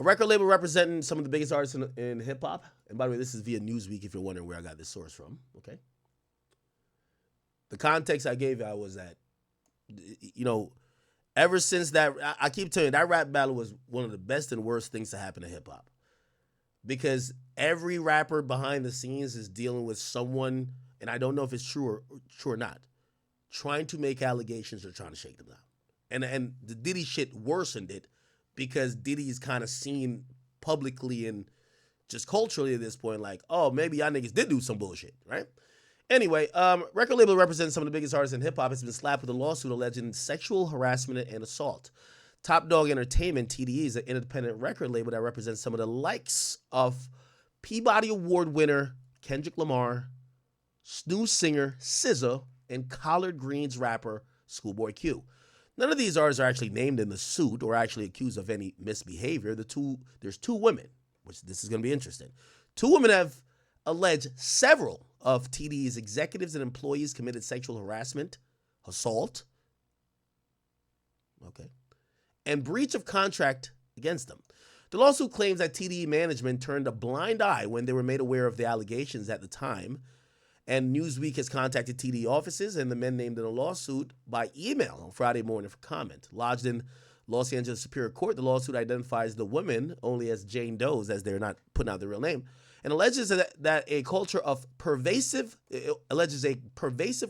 A record label representing some of the biggest artists in hip hop. And by the way, this is via Newsweek if you're wondering where I got this source from. Okay. The context I gave you was that, ever since that, I keep telling you, that rap battle was one of the best and worst things to happen to hip hop. Because every rapper behind the scenes is dealing with someone, and I don't know if it's true or not, trying to make allegations or trying to shake them down. And the Diddy shit worsened it because Diddy's kind of seen publicly and just culturally at this point, like, oh, maybe y'all niggas did do some bullshit, right? Anyway, record label represents some of the biggest artists in hip-hop. Has been slapped with a lawsuit alleging sexual harassment and assault. Top Dog Entertainment, TDE, is an independent record label that represents some of the likes of Peabody Award winner Kendrick Lamar, snooze singer SZA, and Collard Greens rapper Schoolboy Q. None of these artists are actually named in the suit or actually accused of any misbehavior. There's two women, which this is going to be interesting. Two women have alleged several of TDE's executives and employees committed sexual harassment, assault, and breach of contract against them. The lawsuit claims that TDE management turned a blind eye when they were made aware of the allegations at the time, and Newsweek has contacted TDE offices and the men named in the lawsuit by email on Friday morning for comment. Lodged in Los Angeles Superior Court, the lawsuit identifies the women only as Jane Does, as they're not putting out their real name, and alleges that a pervasive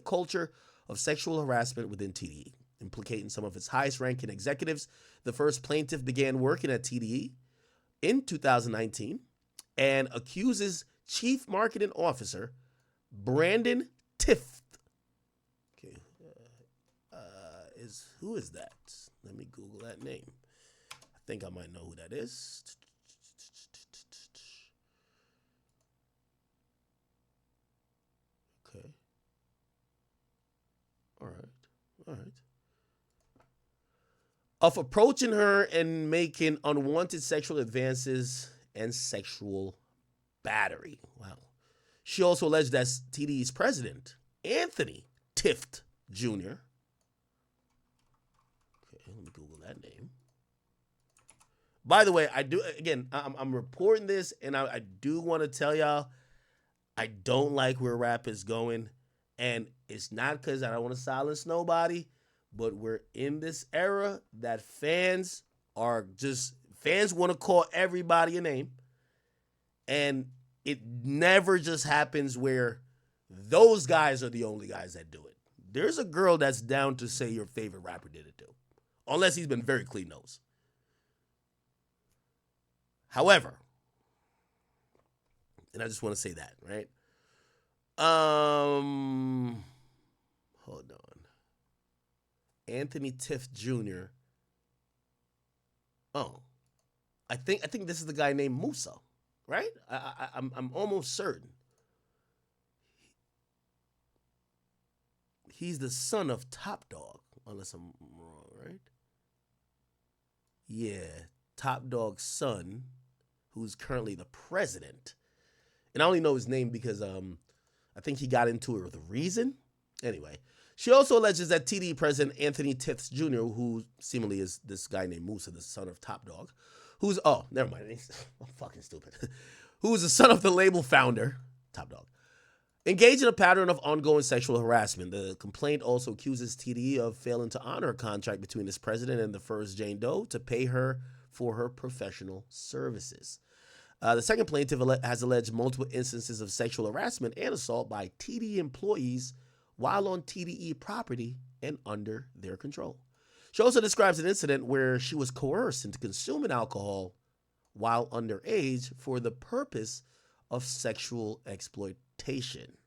culture of sexual harassment within TDE, implicating some of its highest-ranking executives. The first plaintiff began working at TDE in 2019 and accuses Chief Marketing Officer Brandon Tift. Okay, who is that? Let me Google that name. I think I might know who that is. Okay. All right. Of approaching her and making unwanted sexual advances and sexual battery. Wow. She also alleged that TDE's president, Anthony Tift Jr. Okay, let me Google that name. By the way, I'm reporting this, and I do want to tell y'all, I don't like where rap is going, and it's not because I don't want to silence nobody, but we're in this era that fans want to call everybody a name, and it never just happens where those guys are the only guys that do it. There's a girl that's down to say your favorite rapper did it too, unless he's been very clean nose. However, and I just want to say that, right? Hold on. Anthony Tift Jr. Oh, I think this is the guy named Musa, right? I'm almost certain. He's the son of Top Dog, unless I'm wrong, right? Yeah, Top Dog's son, who's currently the president. And I only know his name because I think he got into it with a reason. Anyway, she also alleges that TDE president Anthony Tift Jr., who seemingly is this guy named Musa, the son of Top Dog, never mind, I'm fucking stupid, who is the son of the label founder, Top Dog, engaged in a pattern of ongoing sexual harassment. The complaint also accuses TDE of failing to honor a contract between its president and the first Jane Doe to pay her for her professional services. The second plaintiff has alleged multiple instances of sexual harassment and assault by TDE employees while on TDE property and under their control. She also describes an incident where she was coerced into consuming alcohol while underage for the purpose of sexual exploitation.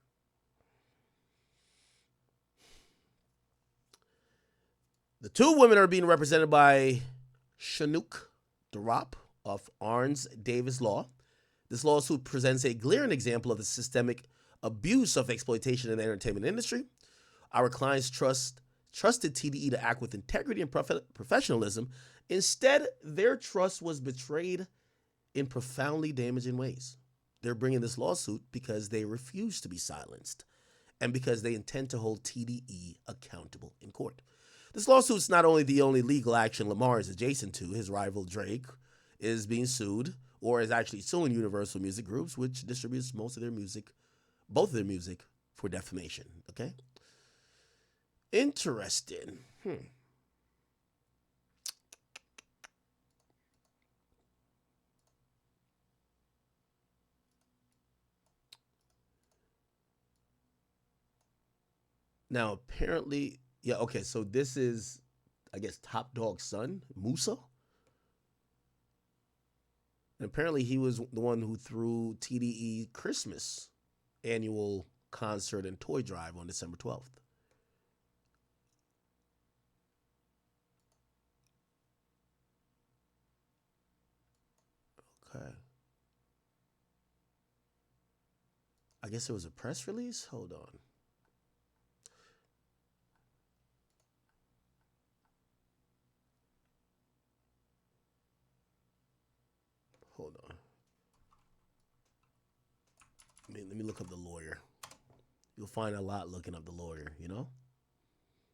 The two women are being represented by Chinook Durop of Arns Davis Law. This lawsuit presents a glaring example of the systemic abuse of exploitation in the entertainment industry. Our clients trusted TDE to act with integrity and professionalism. Instead, their trust was betrayed in profoundly damaging ways. They're bringing this lawsuit because they refuse to be silenced and because they intend to hold TDE accountable in court. This lawsuit's not only the only legal action Lamar is adjacent to. His rival Drake is being sued or is actually suing Universal Music Groups, which distributes most of their music, both of their music, for defamation. Okay? Interesting. Now, apparently, yeah, okay, so this is, I guess, Top Dog's son, Musa. And apparently, he was the one who threw TDE Christmas annual concert and toy drive on December 12th. Okay. I guess there was a press release? Hold on. Hold on. Let me look up the lawyer. You'll find a lot looking up the lawyer, you know?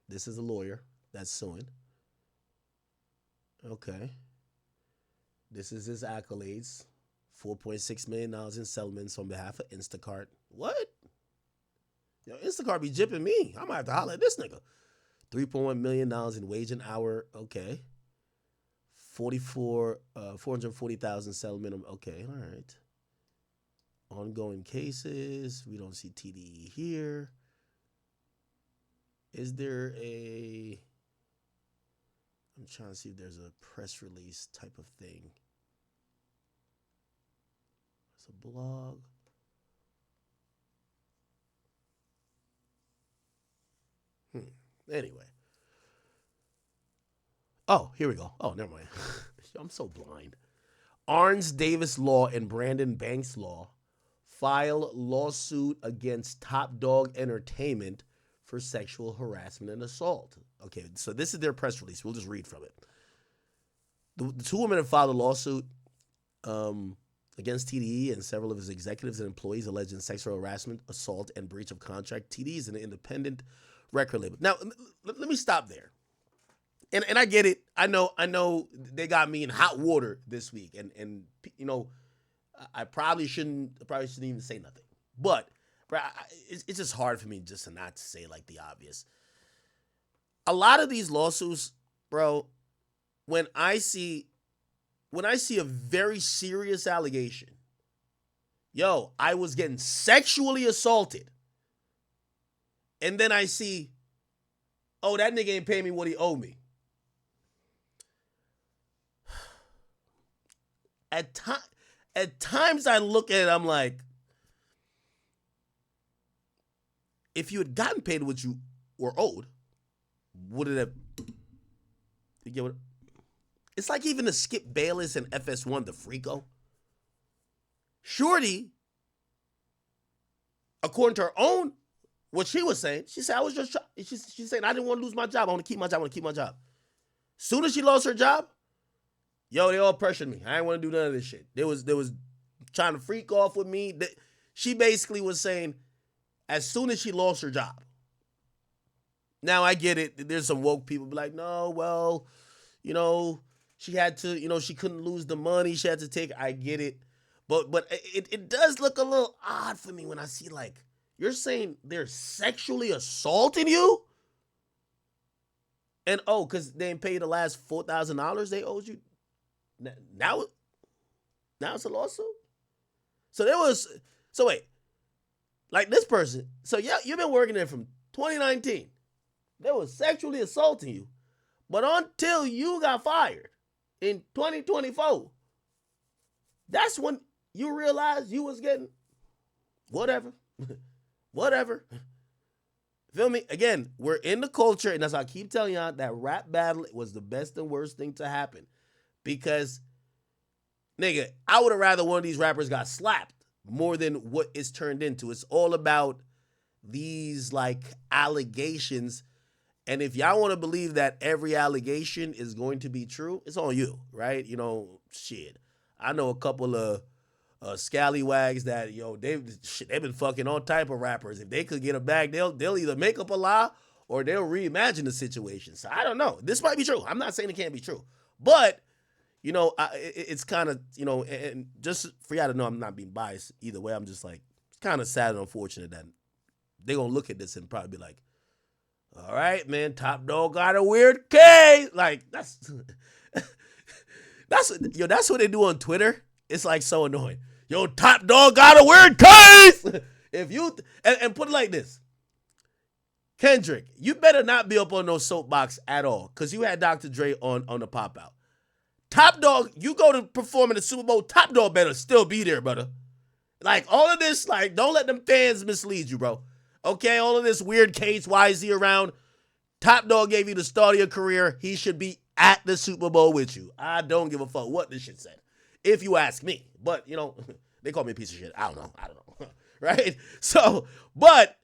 This is a lawyer that's suing. Okay. This is his accolades. $4.6 million in settlements on behalf of Instacart. What? Yo, Instacart be jipping me. I might have to holler at this nigga. $3.1 million in wage and hour. Okay. 440,000 settlement. Okay, all right. Ongoing cases. We don't see TDE here. Is there a... I'm trying to see if there's a press release type of thing. It's a blog. Anyway. Oh, here we go. Oh, never mind. I'm so blind. Arns Davis Law and Brandon Banks Law file lawsuit against Top Dog Entertainment for sexual harassment and assault. Okay, so this is their press release. We'll just read from it. The two women have filed a lawsuit against TDE and several of his executives and employees alleging sexual harassment, assault, and breach of contract. TDE is an independent record label. Now, let me stop there. And I get it. I know they got me in hot water this week, and you know, I probably shouldn't even say nothing. But it's just hard for me just to not say like the obvious. A lot of these lawsuits, bro, when I see a very serious allegation, yo, I was getting sexually assaulted, and then I see, oh, that nigga ain't paying me what he owed me. At times I look at it, I'm like, if you had gotten paid what you were owed, would it have... You get what? It's like even the Skip Bayless and FS1, the Freako. Shorty, according to her own, what she was saying, she said, I was just... She's saying, I didn't want to lose my job. I want to keep my job. Soon as she lost her job, yo, they all pressured me. I didn't want to do none of this shit. They was trying to freak off with me. She basically was saying, as soon as she lost her job. Now, I get it. There's some woke people be like, no, well, you know, she had to, you know, she couldn't lose the money. She had to take, I get it. But it does look a little odd for me when I see, like, you're saying they're sexually assaulting you? And, oh, because they didn't pay the last $4,000 they owed you? Now it's a lawsuit? So wait, like this person, so yeah, you've been working there from 2019. They was sexually assaulting you. But until you got fired in 2024, that's when you realized you was getting whatever. Whatever. Feel me? Again, we're in the culture, and that's why I keep telling y'all that rap battle was the best and worst thing to happen. Because, nigga, I would have rather one of these rappers got slapped more than what it's turned into. It's all about these, like, allegations. And if y'all want to believe that every allegation is going to be true, it's on you, right? You know, shit. I know a couple of scallywags that, yo, they've been fucking all type of rappers. If they could get a bag, they'll either make up a lie or they'll reimagine the situation. So I don't know. This might be true. I'm not saying it can't be true. But it's kind of, and just for y'all to know, I'm not being biased either way. I'm just like, it's kind of sad and unfortunate that they're going to look at this and probably be like, all right, man, Top Dog got a weird case. Like, that's what they do on Twitter. It's like so annoying. Yo, Top Dog got a weird case. If you, and put it like this, Kendrick, you better not be up on no soapbox at all, because you had Dr. Dre on the pop out. Top Dog, you go to perform in the Super Bowl, Top Dog better still be there, brother. Like, all of this, like, don't let them fans mislead you, bro. Okay, all of this weird case, why is he around? Top Dog gave you the start of your career. He should be at the Super Bowl with you. I don't give a fuck what this shit said, if you ask me. But, they call me a piece of shit. I don't know. Right? So, but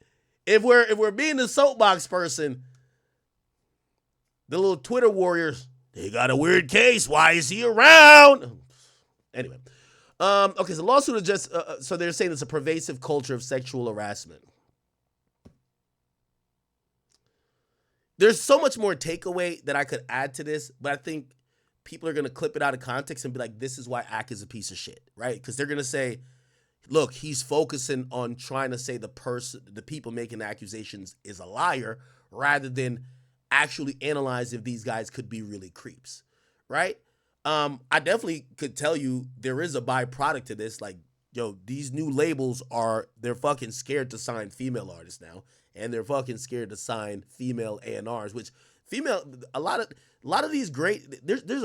if we're being the soapbox person, the little Twitter warriors, they got a weird case. Why is he around? Anyway. Okay, so lawsuit is just, so they're saying it's a pervasive culture of sexual harassment. There's so much more takeaway that I could add to this, but I think people are going to clip it out of context and be like, this is why Ak is a piece of shit, right? Because they're going to say, look, he's focusing on trying to say the people making the accusations is a liar, rather than actually analyze if these guys could be really creeps, right? I definitely could tell you there is a byproduct to this. Like, yo, these new labels they're fucking scared to sign female artists now, and they're fucking scared to sign female A&Rs, which a lot of these great, there's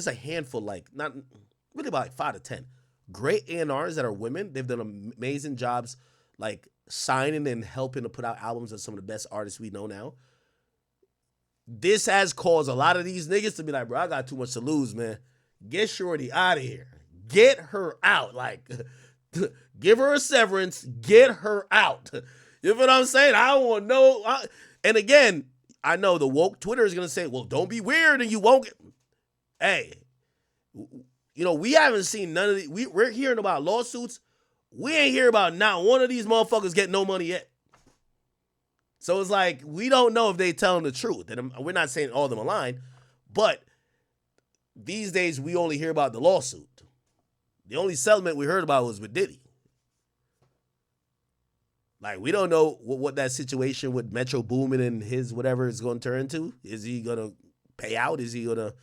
a handful, like, not really, about like 5 to 10 great A&Rs that are women. They've done amazing jobs, like, signing and helping to put out albums of some of the best artists we know now. This has caused a lot of these niggas to be like, bro, I got too much to lose, man. Get Shorty out of here. Get her out. Like, give her a severance. Get her out. You know what I'm saying? I don't want no. And again, I know the woke Twitter is going to say, well, don't be weird and you won't get. Hey, we haven't seen none of these. We're hearing about lawsuits. We ain't hear about not one of these motherfuckers getting no money yet. So it's like, we don't know if they telling the truth. And we're not saying all of them are lying, but these days we only hear about the lawsuit. The only settlement we heard about was with Diddy. Like, we don't know what that situation with Metro Boomin and his whatever is going to turn into. Is he going to pay out? Is he going to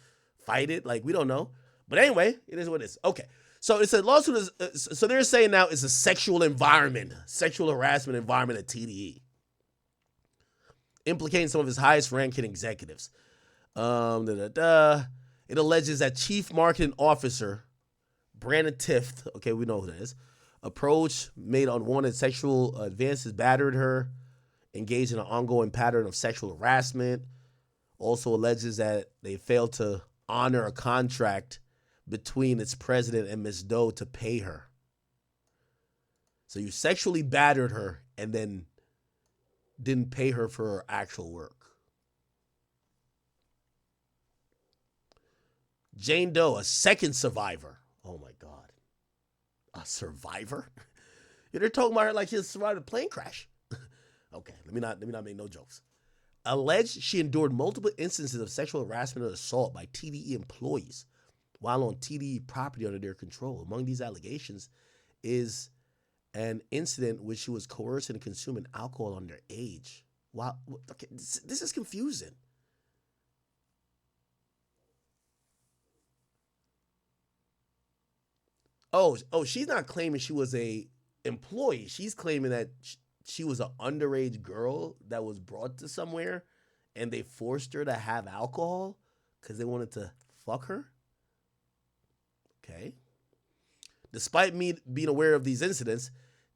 fight it? Like, we don't know. But anyway, it is what it is. Okay. So it's a lawsuit. So they're saying now it's a sexual harassment environment at TDE, implicating some of his highest ranking executives. It alleges that Chief Marketing Officer Brandon Tift, okay, we know who that is, approached, made unwanted sexual advances, battered her, engaged in an ongoing pattern of sexual harassment. Also alleges that they failed to honor a contract between its president and Ms. Doe to pay her. So you sexually battered her and then didn't pay her for her actual work. Jane Doe, a second survivor. Oh my God. A survivor? They're talking about her like she survived a plane crash. Okay, let me not make no jokes. Alleged she endured multiple instances of sexual harassment and assault by TDE employees while on TDE property under their control. Among these allegations is an incident which she was coerced into consuming alcohol underage. Wow, okay, this is confusing. Oh, she's not claiming she was a employee. She's claiming that she was an underage girl that was brought to somewhere and they forced her to have alcohol because they wanted to fuck her. Okay. Despite me being aware of these incidents,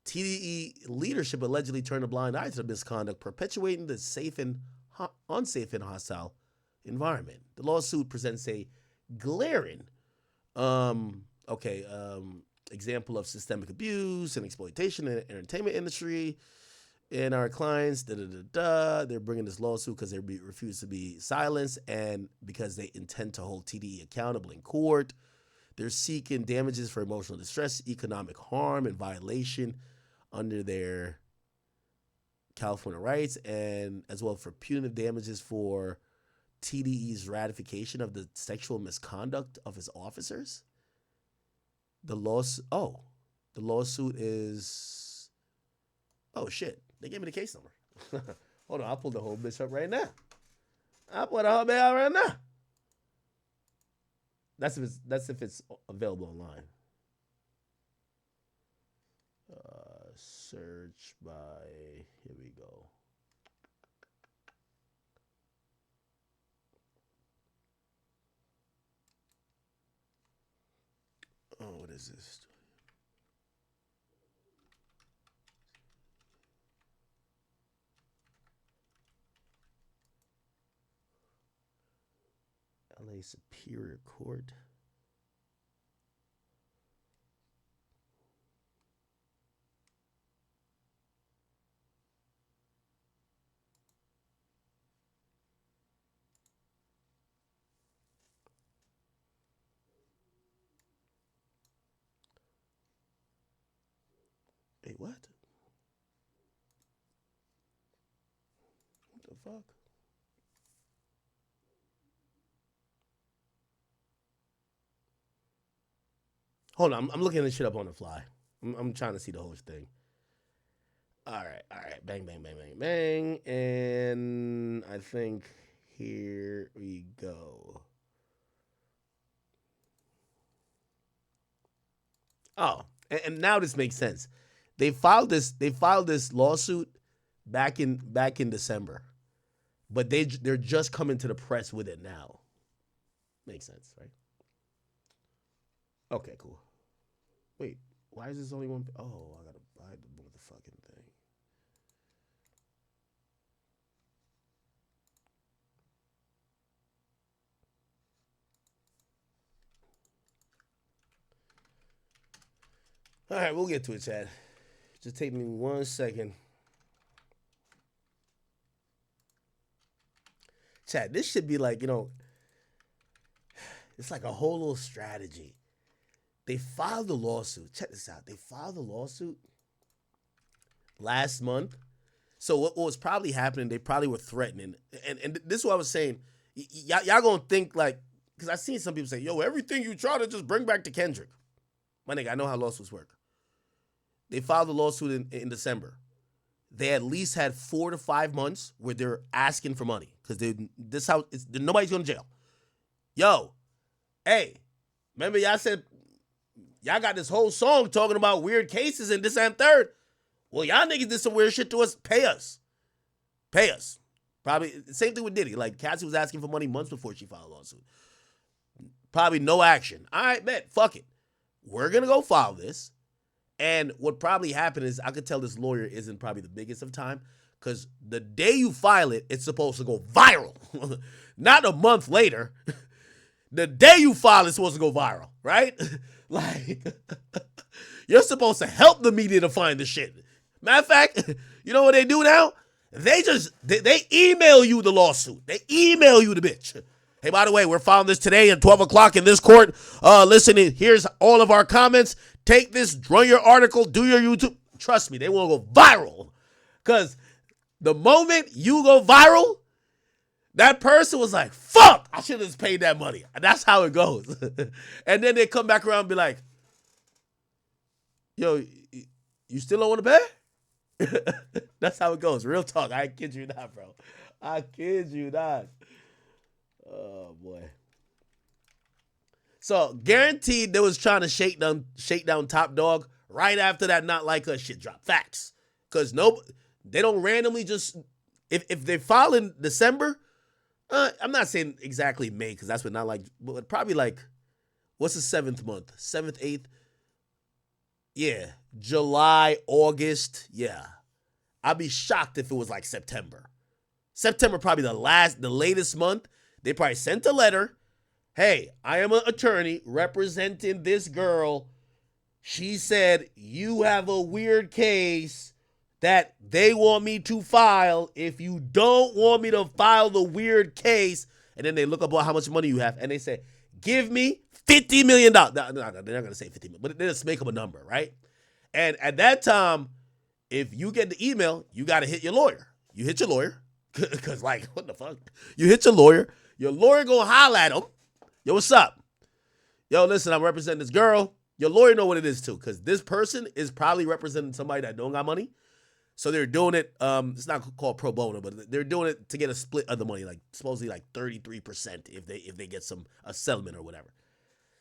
TDE leadership allegedly turned a blind eye to the misconduct, perpetuating the unsafe and hostile environment. The lawsuit presents a glaring example of systemic abuse and exploitation in the entertainment industry. And our clients, they're bringing this lawsuit because they refuse to be silenced and because they intend to hold TDE accountable in court. They're seeking damages for emotional distress, economic harm, and violation under their California rights, and as well for punitive damages for TDE's ratification of the sexual misconduct of his officers. The lawsuit is. Oh shit! They gave me the case number. Hold on, I'll pull the whole bitch up right now. I'll pull the whole bitch out right now. That's if it's available online. Search by. Here we go. Oh, what is this? LA Superior Court. Wait, what? What the fuck? Hold on, I'm looking this shit up on the fly. I'm trying to see the whole thing. All right. Bang, bang, bang, bang, bang. And I think here we go. Oh, and now this makes sense. They filed this lawsuit back in December, but they're just coming to the press with it now. Makes sense, right? Okay, cool. Wait, why is this only one? Oh, I gotta buy the motherfucking thing. All right, we'll get to it, Chad. Just take me 1 second. Chad, this should be like, it's like a whole little strategy. They filed the lawsuit. Check this out. They filed the lawsuit last month. So what was probably happening, they probably were threatening. And this is what I was saying. Y'all gonna think like, because I've seen some people say, yo, everything you try to just bring back to Kendrick. My nigga, I know how lawsuits work. They filed the lawsuit in December. They at least had 4 to 5 months where they're asking for money because nobody's going to jail. Yo, hey, remember y'all said y'all got this whole song talking about weird cases and this and third. Well, y'all niggas did some weird shit to us. Pay us. Probably same thing with Diddy. Like Cassie was asking for money months before she filed a lawsuit. Probably no action. All right, bet. Fuck it. We're going to go file this. And what probably happened is I could tell this lawyer isn't probably the biggest of time because the day you file it, it's supposed to go viral. Not a month later. The day you file it's supposed to go viral, right? Like, you're supposed to help the media to find the shit. Matter of fact, you know what they do now? They email you the lawsuit. They email you the bitch. Hey, by the way, we're filing this today at 12 o'clock in this court. Listen, here's all of our comments. Take this, run your article, do your YouTube. Trust me, they will go viral. Because the moment you go viral, that person was like, fuck, I should have just paid that money. That's how it goes. And then they come back around and be like, yo, you still don't want to pay? That's how it goes. Real talk. I kid you not, bro. I kid you not. Oh, boy. So, guaranteed they was trying to shake down Top Dog right after that Not Like Us shit dropped. Facts. Because they don't randomly just... If they file in December, I'm not saying exactly May, because that's what Not Like... But probably like... What's the 7th month? 7th, 8th? Yeah. July, August. Yeah. I'd be shocked if it was like September. September probably the latest month. They probably sent a letter. Hey, I am an attorney representing this girl. She said you have a weird case that they want me to file. If you don't want me to file the weird case, and then they look up how much money you have, and they say, give me $50 million. No, they're not going to say $50 million, but they just make up a number, right? And at that time, if you get the email, you got to hit your lawyer. You hit your lawyer, because like, what the fuck? You hit your lawyer. Your lawyer gonna holler at him. Yo, what's up? Yo, listen, I'm representing this girl. Your lawyer know what it is too, because this person is probably representing somebody that don't got money. So they're doing it. It's not called pro bono, but they're doing it to get a split of the money, like supposedly like 33% if they get a settlement or whatever.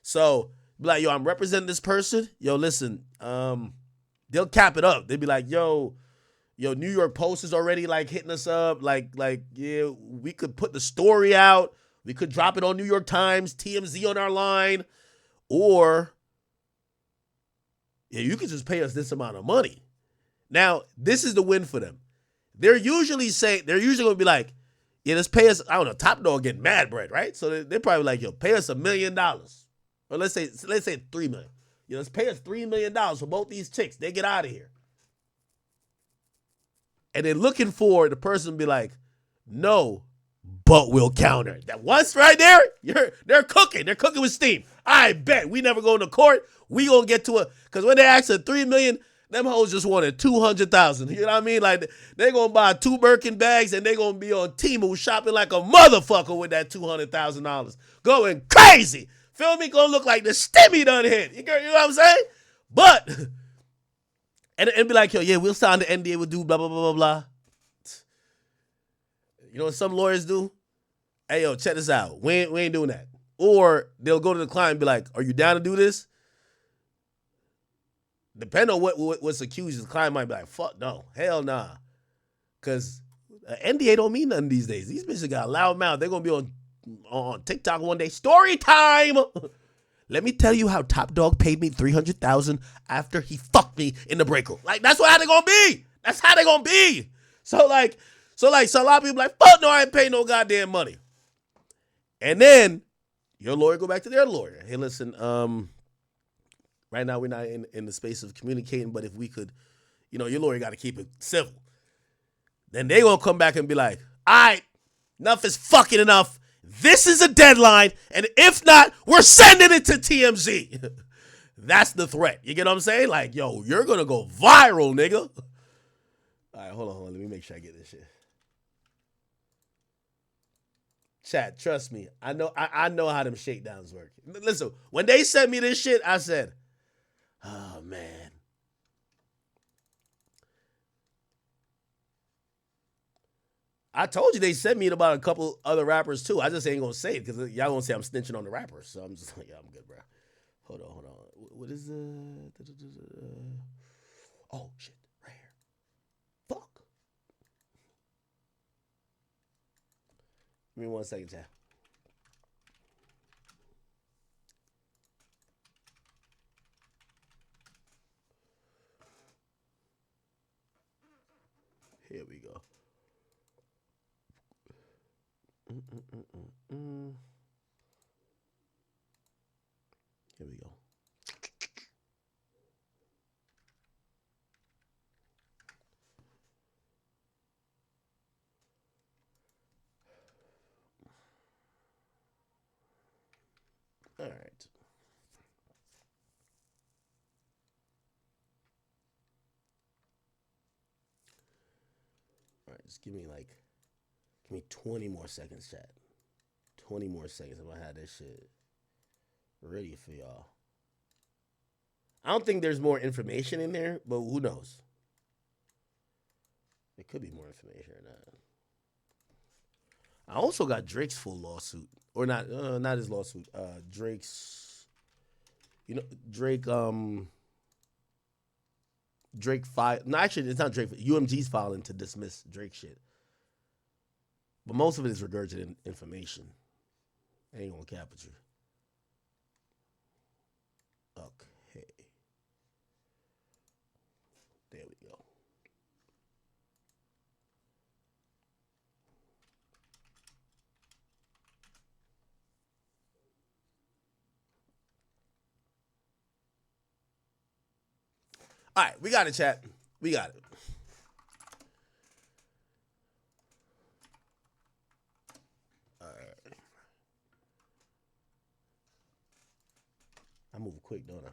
So be like, yo, I'm representing this person. Yo, listen, they'll cap it up. They'll be like, yo, New York Post is already like hitting us up. Like, yeah, we could put the story out. We could drop it on New York Times, TMZ on our line, or yeah, you could just pay us this amount of money. Now, this is the win for them. They're usually gonna be like, yeah, let's pay us. I don't know, Top Dog getting mad bread, right? So they're probably like, yo, pay us $1 million, or let's say $3 million. You know, let's pay us $3 million for both these chicks. They get out of here. And they're looking for the person to be like, no, but we'll counter. That once right there, they're cooking. They're cooking with steam. I bet we never go into court. We gonna get to it. Because when they ask for $3 million, them hoes just wanted $200,000. You know what I mean? Like, they gonna buy 2 Birkin bags and they gonna be on Temu shopping like a motherfucker with that $200,000. Going crazy. Feel me? Gonna look like the stimmy done hit. You know what I'm saying? But and be like, yo, yeah, we'll sign the NDA, we'll do blah, blah, blah, blah, blah. You know what some lawyers do? Hey, yo, check this out. We ain't doing that. Or they'll go to the client and be like, are you down to do this? Depending on what's accused, the client might be like, fuck no. Hell nah. Because NDA don't mean nothing these days. These bitches got a loud mouth. They're going to be on TikTok one day. Story time! Let me tell you how Top Dog paid me $300,000 after he fucked me in the break room. Like, that's how they gonna be. That's how they gonna be. So a lot of people like, fuck no, I ain't paying no goddamn money. And then your lawyer go back to their lawyer. Hey, listen, right now we're not in the space of communicating, but if we could, your lawyer got to keep it civil. Then they gonna come back and be like, all right, enough is fucking enough. This is a deadline, and if not, we're sending it to TMZ. That's the threat. You get what I'm saying? Like, yo, you're going to go viral, nigga. All right, hold on. Let me make sure I get this shit. Chat, trust me. I know how them shakedowns work. Listen, when they sent me this shit, I said, oh, man. I told you they sent me about a couple other rappers too. I just ain't gonna say it because y'all gonna say I'm snitching on the rappers. So I'm just like, yeah, I'm good, bro. Hold on. What is oh shit, right here. Fuck. Give me 1 second, chat. Here we go. Here we go. All right. All right, just give me 20 more seconds, chat. 20 more seconds. I'm gonna have this shit ready for y'all. I don't think there's more information in there, but who knows? There could be more information or not. I also got Drake's full lawsuit, or not his lawsuit. Drake's, Drake. Drake filed. No, actually, it's not Drake. UMG's filing to dismiss Drake shit. But most of it is regurgitated information. I ain't gonna cap with you. Okay. There we go. All right, we got it, chat. We got it. I move quick, don't I?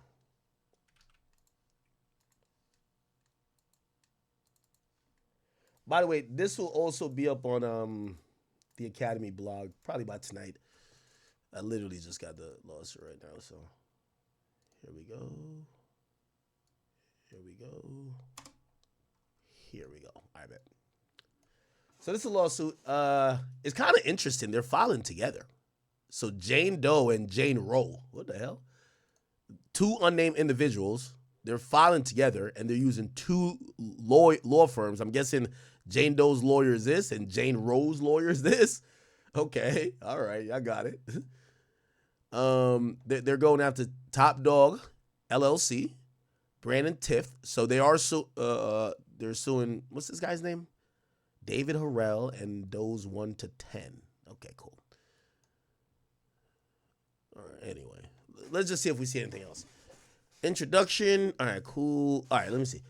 By the way, this will also be up on the Academy blog probably by tonight. I literally just got the lawsuit right now, so here we go. Here we go. Here we go. I bet. So this is a lawsuit. It's kind of interesting. They're filing together. So Jane Doe and Jane Roe. What the hell? Two unnamed individuals. They're filing together, and they're using two law firms. I'm guessing Jane Doe's lawyer is this, and Jane Roe's lawyer is this. Okay, all right, I got it. They're going after Top Dog LLC, Brandon Tiff. So they are they're suing. What's this guy's name? David Harrell and Doe's 1 to 10. Okay, cool. All right. Anyway, let's just see if we see anything else. Introduction. All right, cool. All right, let me see.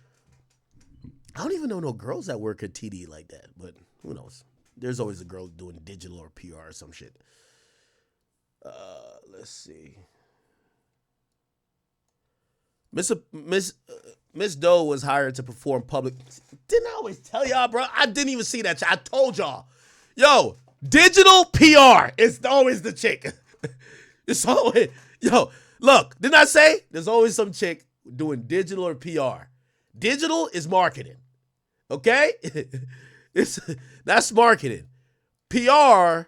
I don't even know no girls that work at TDE like that, but who knows? There's always a girl doing digital or PR or some shit. Let's see. Miss Doe was hired to perform public. Didn't I always tell y'all, bro? I didn't even see that. I told y'all. Yo, digital PR. It's always the chick. It's always, yo, look, didn't I say there's always some chick doing digital or PR? Digital is marketing. Okay? That's marketing. PR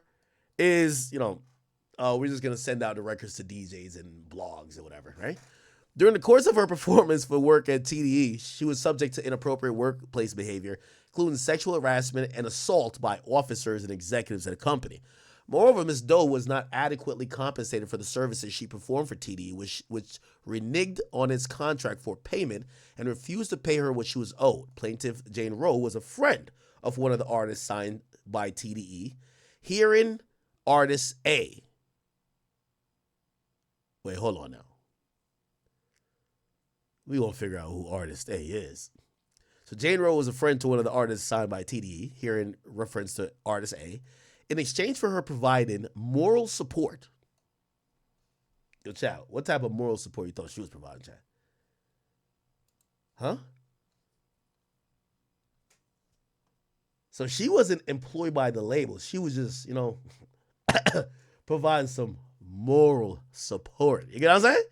is, we're just going to send out the records to DJs and blogs or whatever, right? During the course of her performance for work at TDE, she was subject to inappropriate workplace behavior, including sexual harassment and assault by officers and executives at a company. Moreover, Ms. Doe was not adequately compensated for the services she performed for TDE, which reneged on its contract for payment and refused to pay her what she was owed. Plaintiff Jane Roe was a friend of one of the artists signed by TDE. Herein, Artist A. Wait, hold on now. We won't figure out who Artist A is. So Jane Roe was a friend to one of the artists signed by TDE, here in reference to Artist A, in exchange for her providing moral support. Yo, chat, what type of moral support you thought she was providing, chat? Huh? So she wasn't employed by the label. She was just, providing some moral support. You get what I'm saying?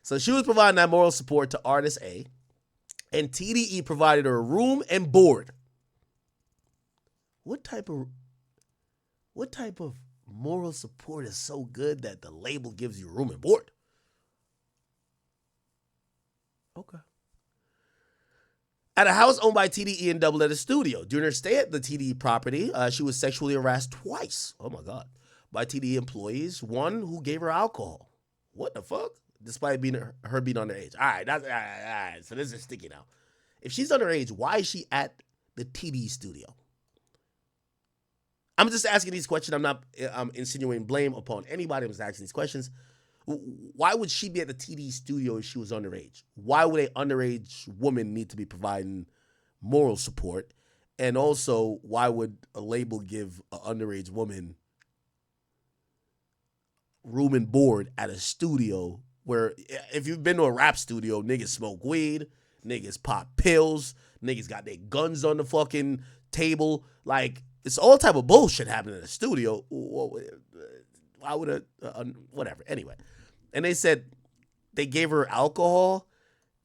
So she was providing that moral support to Artist A, and TDE provided her room and board. What type of moral support is so good that the label gives you room and board? Okay. At a house owned by TDE in Double Letter Studio. During her stay at the TDE property, she was sexually harassed twice. Oh my God. By TDE employees, one who gave her alcohol. What the fuck? Despite her being underage. All right. So this is sticky now. If she's underage, why is she at the TDE studio? I'm just asking these questions. I'm insinuating blame upon anybody who's asking these questions. Why would she be at the TDE studio if she was underage? Why would an underage woman need to be providing moral support? And also, why would a label give an underage woman room and board at a studio where, if you've been to a rap studio, niggas smoke weed, niggas pop pills, niggas got their guns on the fucking table. Like, it's all type of bullshit happening in the studio. Why would whatever. Anyway. And they said they gave her alcohol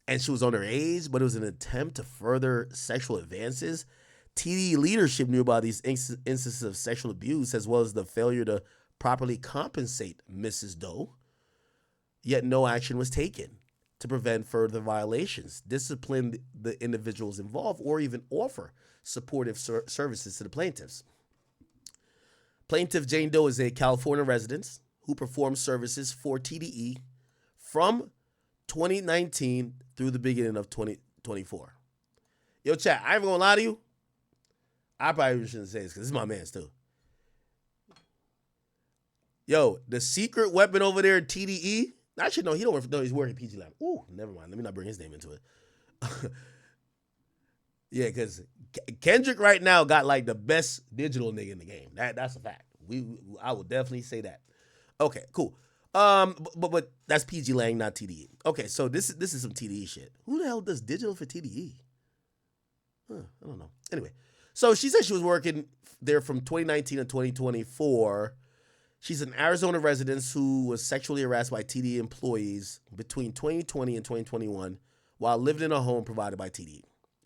and she was underage, but it was an attempt to further sexual advances. TDE leadership knew about these instances of sexual abuse, as well as the failure to properly compensate Mrs. Doe, yet no action was taken to prevent further violations, discipline the individuals involved, or even offer supportive services to the plaintiffs. Plaintiff Jane Doe is a California resident who performed services for TDE from 2019 through the beginning of 2024. Yo, chat, I ain't gonna lie to you. I probably shouldn't say this because this is my man's too. Yo, the secret weapon over there at TDE. Actually, no, he don't work. No, he's working PG Lab. Ooh, never mind. Let me not bring his name into it. Yeah, because Kendrick right now got like the best digital nigga in the game. That's a fact. I would definitely say that. Okay, cool. But that's PG Lang, not TDE. Okay, so this is some TDE shit. Who the hell does digital for TDE? I don't know. Anyway, So she said she was working there from 2019 to 2024. She's an Arizona resident who was sexually harassed by TDE employees between 2020 and 2021 while living in a home provided by TDE.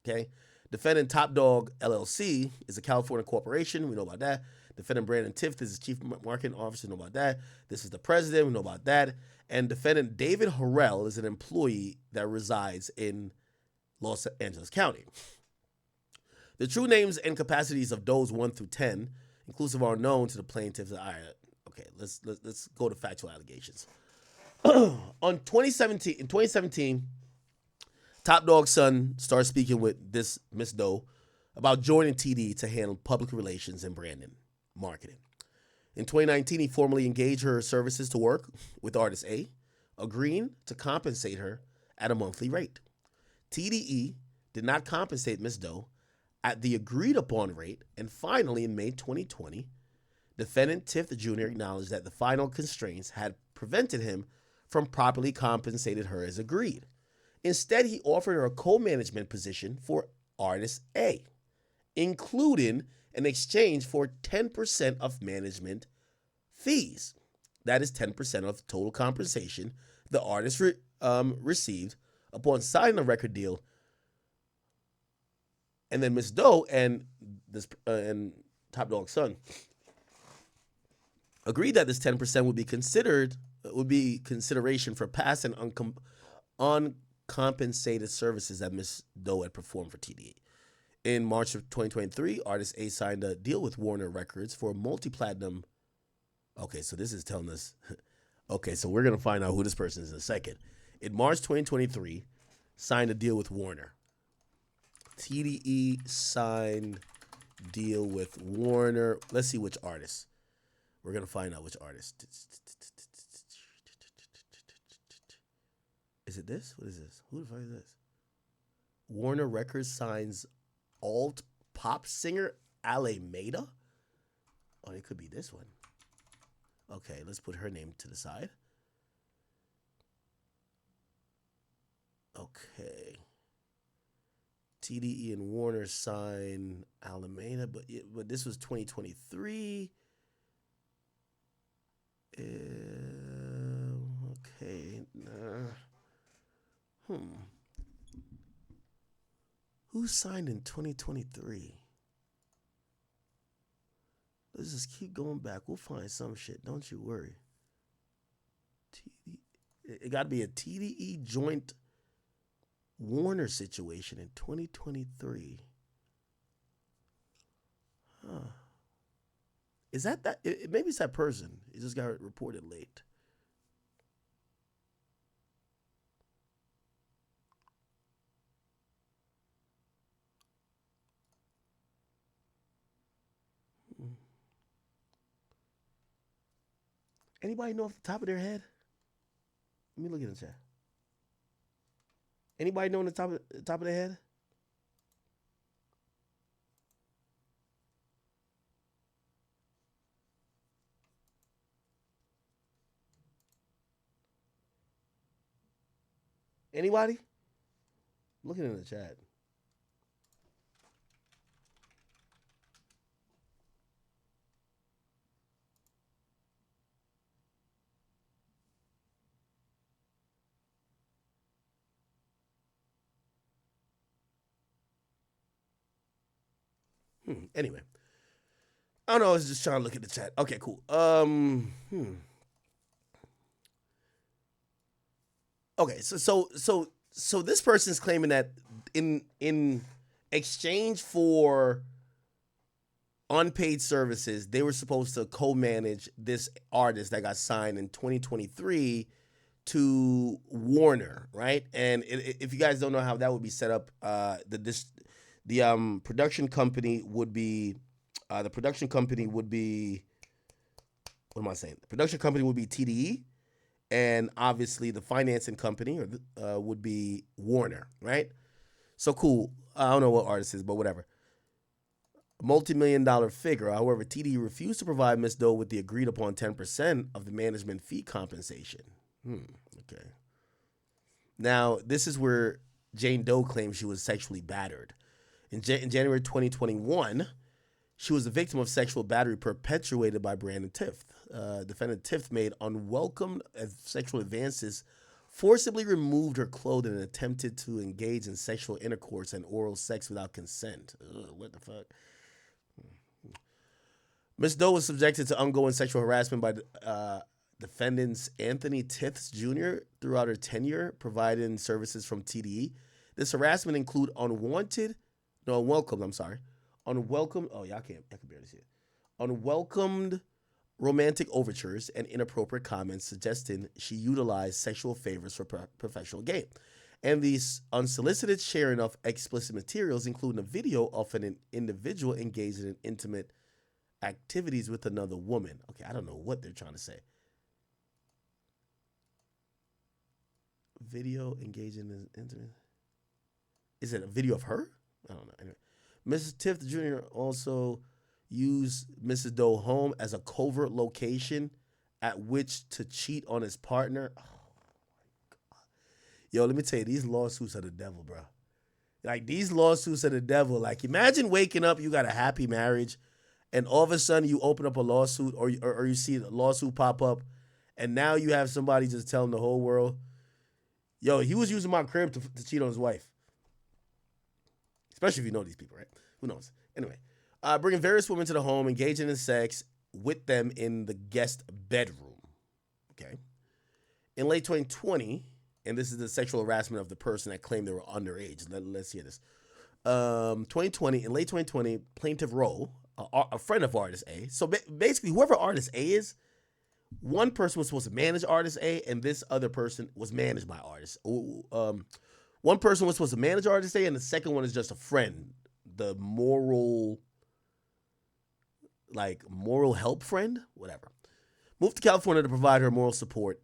Okay. Defendant Top Dog LLC is a California corporation. We know about that. Defendant Brandon Tift is his chief marketing officer. We know about that. This is the president. We know about that. And defendant David Harrell is an employee that resides in Los Angeles County. The true names and capacities of Doe's 1 through 10, inclusive, are known to the plaintiffs. All right, okay, let's go to factual allegations. In 2017, Top Dog's son started speaking with this Miss Doe about joining TDE to handle public relations and branding marketing. In 2019, he formally engaged her services to work with artist A, agreeing to compensate her at a monthly rate. TDE did not compensate Miss Doe at the agreed upon rate, and finally in May 2020, defendant Tift Jr. acknowledged that the final constraints had prevented him from properly compensating her as agreed. Instead, he offered her a co-management position for artist A, including an exchange for 10% of management fees. That is 10% of total compensation the artist received upon signing a record deal. And then Miss Doe and Top Dog's son agreed that this 10% would be consideration for past and uncompensated services that Miss Doe had performed for TDE. In March of 2023, artist A signed a deal with Warner Records for a multi-platinum. Okay, so this is telling us. Okay, so we're going to find out who this person is in a second. In March 2023, signed a deal with Warner. TDE signed deal with Warner. Let's see which artist. We're going to find out which artist. Is it this? What is this? Who the fuck is this? Warner Records signs alt pop singer Alameda. Oh, it could be this one. Okay, let's put her name to the side. Okay. TDE and Warner sign Alameda, but this was 2023. Okay. Who signed in 2023? Let's just keep going back. We'll find some shit. Don't you worry. It got to be a TDE joint Warner situation in 2023. Huh. Is that? Maybe it's that person. It just got reported late. Anybody know off the top of their head? Let me look in the chat. Anybody know on the top of their head? Anybody? I'm looking in the chat. Anyway, I don't know. I was just trying to look at the chat. Okay, cool. Okay, so this person is claiming that in exchange for unpaid services, they were supposed to co-manage this artist that got signed in 2023 to Warner, right? And if you guys don't know how that would be set up, the production company would be what am I saying? The production company would be TDE, and obviously the financing company would be Warner, right? So cool. I don't know what artist is, but whatever. A multi-million-dollar figure. However, TDE refused to provide Ms. Doe with the agreed upon 10% of the management fee compensation. Okay. Now, this is where Jane Doe claims she was sexually battered. In January 2021, she was the victim of sexual battery perpetuated by Brandon Tift. Defendant Tift made unwelcome sexual advances, forcibly removed her clothing, and attempted to engage in sexual intercourse and oral sex without consent. Ugh, what the fuck? Ms. Doe was subjected to ongoing sexual harassment by defendants Anthony Tiths Jr. throughout her tenure, providing services from TDE. This harassment include unwelcomed. Oh, y'all can't. I can barely see it. Unwelcomed romantic overtures and inappropriate comments suggesting she utilized sexual favors for professional gain. And these unsolicited sharing of explicit materials, including a video of an individual engaged in intimate activities with another woman. Okay, I don't know what they're trying to say. Video engaging in intimate. Is it a video of her? I don't know. Anyway, Mrs. Tift Jr. also used Mrs. Doe home as a covert location at which to cheat on his partner. Oh my God. Yo, let me tell you, these lawsuits are the devil, bro. Like, these lawsuits are the devil. Like, imagine waking up, you got a happy marriage, and all of a sudden you open up a lawsuit or you see a lawsuit pop up, and now you have somebody just telling the whole world, yo, he was using my crib to cheat on his wife. Especially if you know these people, right? Who knows? Anyway, bringing various women to the home, engaging in sex with them in the guest bedroom. Okay. In late 2020, and this is the sexual harassment of the person that claimed they were underage. Let's hear this. In late 2020, Plaintiff Rowe, a friend of Artist A. So basically, whoever Artist A is, one person was supposed to manage Artist A, and this other person was managed by Artist. One person was supposed to manage Artist A, and the second one is just a friend, the moral help friend, whatever. Moved to California to provide her moral support.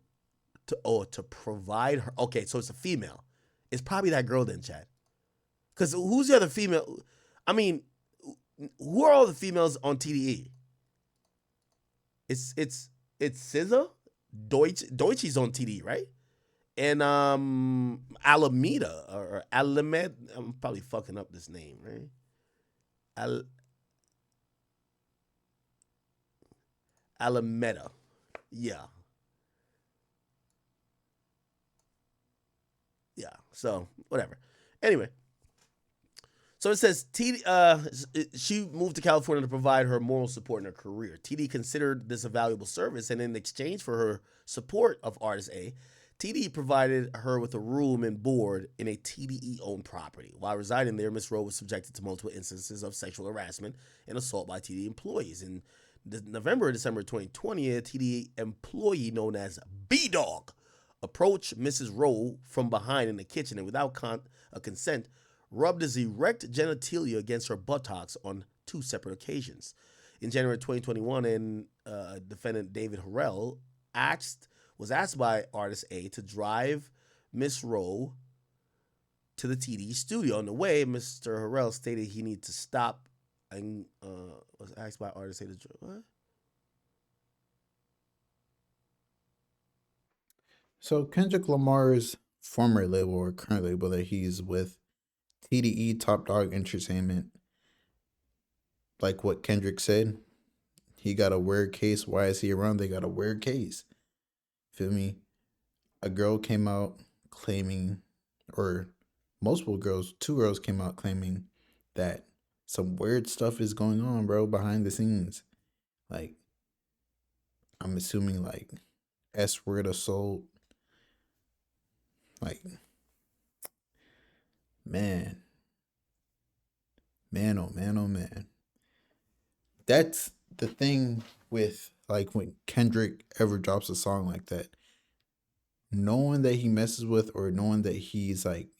To provide her. Okay, so it's a female. It's probably that girl then, Chad. Because who's the other female? I mean, who are all the females on TDE? It's SZA, Deutschie's on TDE, right? And Alameda or Alamed, I'm probably fucking up this name, right? Alameda, yeah. So whatever. Anyway, so it says she moved to California to provide her moral support in her career. TD considered this a valuable service, and in exchange for her support of Artist A, TDE provided her with a room and board in a TDE-owned property. While residing there, Ms. Rowe was subjected to multiple instances of sexual harassment and assault by TDE employees. In November and December 2020, a TDE employee known as B-Dog approached Mrs. Rowe from behind in the kitchen and without consent, rubbed his erect genitalia against her buttocks on 2 separate occasions. In January 2021, and defendant David Harrell was asked by Artist A to drive Miss Rowe to the TDE studio. On the way, Mr. Harrell stated he needed to stop and was asked by Artist A to drive. What? So Kendrick Lamar's former label or current label that he's with, TDE Top Dog Entertainment, like what Kendrick said, he got a weird case. Why is he around? They got a weird case. Feel me? A girl came out claiming, or multiple girls, 2 girls came out claiming that some weird stuff is going on, bro, behind the scenes. Like, I'm assuming like S-word assault. Like, man, oh man, oh man. That's the thing with like when Kendrick ever drops a song like that. No one that he messes with or no one that he's like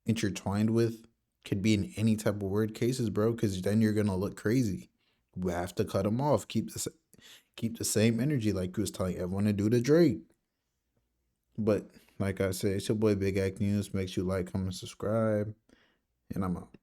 intertwined with could be in any type of weird cases, bro. Because then you're gonna look crazy. We have to cut him off. Keep the same energy like he was telling everyone to do to Drake. But like I said, it's your boy Big Act News. Make sure you like, comment, subscribe, and I'm out.